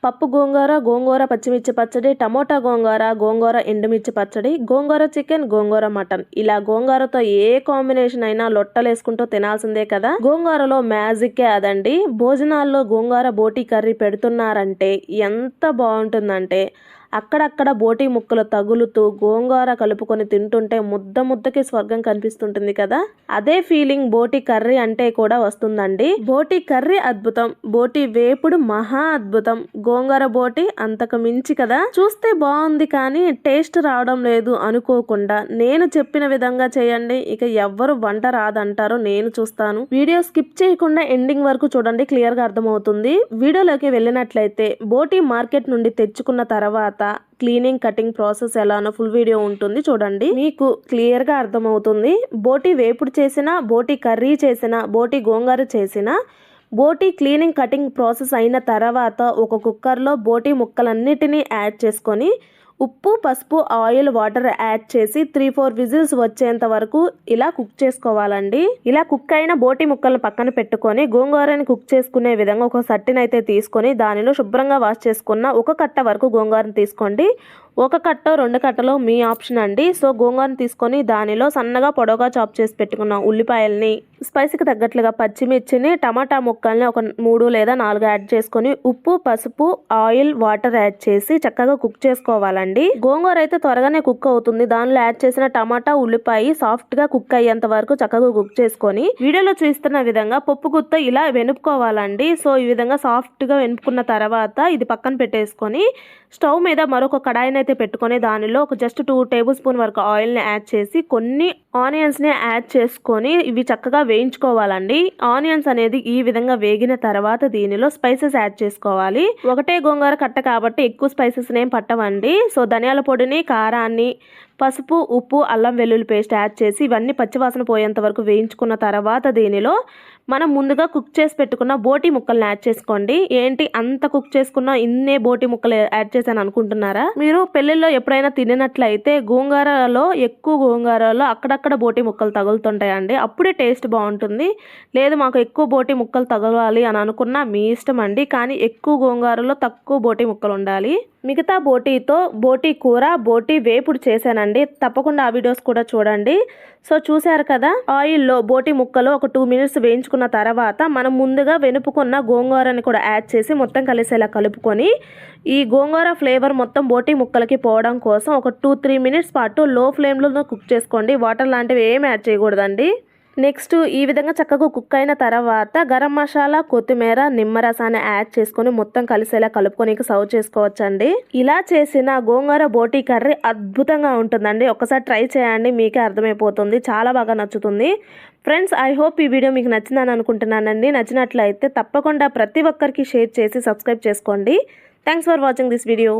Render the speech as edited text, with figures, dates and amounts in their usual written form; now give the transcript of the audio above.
పప్పు గోంగూర, గోంగూర పచ్చిమిర్చి పచ్చడి, టమోటా గోంగూర, గోంగూర ఎండుమిర్చి పచ్చడి, గోంగూర చికెన్, గోంగూర మటన్. ఇలా గోంగూరతో ఏ కాంబినేషన్ అయినా లొట్టలేసుకుంటూ తినాల్సిందే కదా. గోంగూరలో మ్యాజిక్కే అదండి. భోజనాల్లో గోంగూర బోటి కర్రీ పెడుతున్నారంటే ఎంత బాగుంటుందంటే అక్కడక్కడ బోటి ముక్కలు తగులుతూ గోంగూర కలుపుకొని తింటుంటే ముద్ద ముద్దకి స్వర్గం కనిపిస్తుంటుంది కదా. అదే ఫీలింగ్ బోటి కర్రీ అంటే కూడా వస్తుందండి. బోటి కర్రీ అద్భుతం, బోటి వేపుడు మహా అద్భుతం, గోంగూర బోటి అంతకు మించి కదా. చూస్తే బాగుంది కానీ టేస్ట్ రావడం లేదు అనుకోకుండా నేను చెప్పిన విధంగా చేయండి, ఇక ఎవ్వరు వంట రాదంటారో నేను చూస్తాను. వీడియో స్కిప్ చేయకుండా ఎండింగ్ వరకు చూడండి, క్లియర్ గా అర్థమవుతుంది. వీడియోలోకి వెళ్ళినట్లయితే బోటి మార్కెట్ నుండి తెచ్చుకున్న తర్వాత క్లీనింగ్ కటింగ్ ప్రాసెస్ ఎలానో ఫుల్ వీడియో ఉంటుంది, చూడండి మీకు క్లియర్ గా అర్థమవుతుంది. బోటి వేపుడు చేసినా, బోటి కర్రీ చేసినా, బోటి గోంగూర చేసినా, బోటి క్లీనింగ్ కటింగ్ ప్రాసెస్ అయిన తర్వాత ఒక కుక్కర్లో బోటి ముక్కలన్నిటినీ యాడ్ చేసుకొని ఉప్పు, పసుపు, ఆయిల్, వాటర్ యాడ్ చేసి 3-4 విజిల్స్ వచ్చేంత వరకు ఇలా కుక్ చేసుకోవాలండి. ఇలా కుక్ అయిన బోటి ముక్కలను పక్కన పెట్టుకొని గోంగూరని కుక్ చేసుకునే విధంగా ఒక సట్టిని అయితే తీసుకొని దానిలో శుభ్రంగా వాష్ చేసుకున్న ఒక కట్ట వరకు గోంగూరని తీసుకోండి. ఒక కట్ట 2 కట్టలో మీ ఆప్షన్ అండి. సో గోంగూరని తీసుకొని దానిలో సన్నగా పొడవుగా చాప్ చేసి పెట్టుకున్న ఉల్లిపాయల్ని, స్పైసీకి తగ్గట్లుగా పచ్చిమిర్చిని, టమాటా ముక్కల్ని ఒక 3 లేదా 4 యాడ్ చేసుకొని ఉప్పు, పసుపు, ఆయిల్, వాటర్ యాడ్ చేసి చక్కగా కుక్ చేసుకోవాలండి. గోంగూర అయితే త్వరగానే కుక్ అవుతుంది. దానిలో యాడ్ చేసిన టమాటా, ఉల్లిపాయ సాఫ్ట్ గా కుక్ అయ్యేంత వరకు చక్కగా కుక్ చేసుకొని వీడియోలో చూస్తున్న విధంగా పప్పు గుత్త ఇలా వెనుపుకోవాలండి. సో ఈ విధంగా సాఫ్ట్ గా వెనుపుకున్న తర్వాత ఇది పక్కన పెట్టేసుకొని స్టవ్ మీద మరొక కడాయిని అయితే పెట్టుకొని దానిలో ఒక జస్ట్ 2 టేబుల్ స్పూన్ వరకు ఆయిల్ ని యాడ్ చేసి కొన్ని ఆనియన్స్ ని యాడ్ చేసుకొని ఇవి చక్కగా వేయించుకోవాలండి. ఆనియన్స్ అనేది ఈ విధంగా వేగిన తర్వాత దీనిలో స్పైసెస్ యాడ్ చేసుకోవాలి. ఒకటే గోంగూర కట్ట కాబట్టి ఎక్కువ స్పైసెస్ ఏం పట్టవండి. సో ధనియాల పొడిని, కారాన్ని, పసుపు, ఉప్పు, అల్లం వెల్లుల్లి పేస్ట్ యాడ్ చేసి ఇవన్నీ పచ్చివాసన పోయేంత వరకు వేయించుకున్న తర్వాత దీనిలో మనం ముందుగా కుక్ చేసి పెట్టుకున్న బోటి ముక్కల్ని యాడ్ చేసుకోండి. ఏంటి అంత కుక్ చేసుకున్న ఇన్నే బోటి ముక్కలు యాడ్ చేశాను అనుకుంటున్నారా? మీరు పెళ్లిలో ఎప్పుడైనా తినట్లయితే గోంగూరలో ఎక్కువ గోంగూరలో అక్కడక్కడ బోటి ముక్కలు తగులుతుంటాయండి, అప్పుడే టేస్ట్ బాగుంటుంది. లేదు మాకు ఎక్కువ బోటి ముక్కలు తగలాలి అని అనుకున్నా మీ ఇష్టం అండి, కానీ ఎక్కువ గోంగూరలో తక్కువ బోటి ముక్కలు ఉండాలి. మిగతా బోటీతో బోటి కూర, బోటి వేపుడు చేశానండి, తప్పకుండా ఆ వీడియోస్ కూడా చూడండి. సో చూశారు కదా, ఆయిల్లో బోటి ముక్కలు ఒక 2 మినిట్స్ వేయించుకున్న తర్వాత మనం ముందుగా వెనుపుకున్న గోంగూరని కూడా యాడ్ చేసి మొత్తం కలిసేలా కలుపుకొని ఈ గోంగూర ఫ్లేవర్ మొత్తం బోటి ముక్కలకి పోవడం కోసం ఒక 2-3 మినిట్స్ పాటు లో ఫ్లేమ్లో కుక్ చేసుకోండి. వాటర్ లాంటివి ఏం యాడ్ చేయకూడదండి. నెక్స్ట్ ఈ విధంగా చక్కగా కుక్ అయిన తర్వాత గరం మసాలా, కొత్తిమీర, నిమ్మరసాన్ని యాడ్ చేసుకొని మొత్తం కలిసేలా కలుపుకొని సర్వ్ చేసుకోవచ్చండి. ఇలా చేసిన గోంగూర బోటి కర్రీ అద్భుతంగా ఉంటుందండి. ఒకసారి ట్రై చేయండి, మీకే అర్థమైపోతుంది, చాలా బాగా నచ్చుతుంది. ఫ్రెండ్స్, ఐ హోప్ ఈ వీడియో మీకు నచ్చిందని అనుకుంటున్నానండి. నచ్చినట్లయితే తప్పకుండా ప్రతి ఒక్కరికి షేర్ చేసి సబ్స్క్రైబ్ చేసుకోండి. Thanks for watching this video.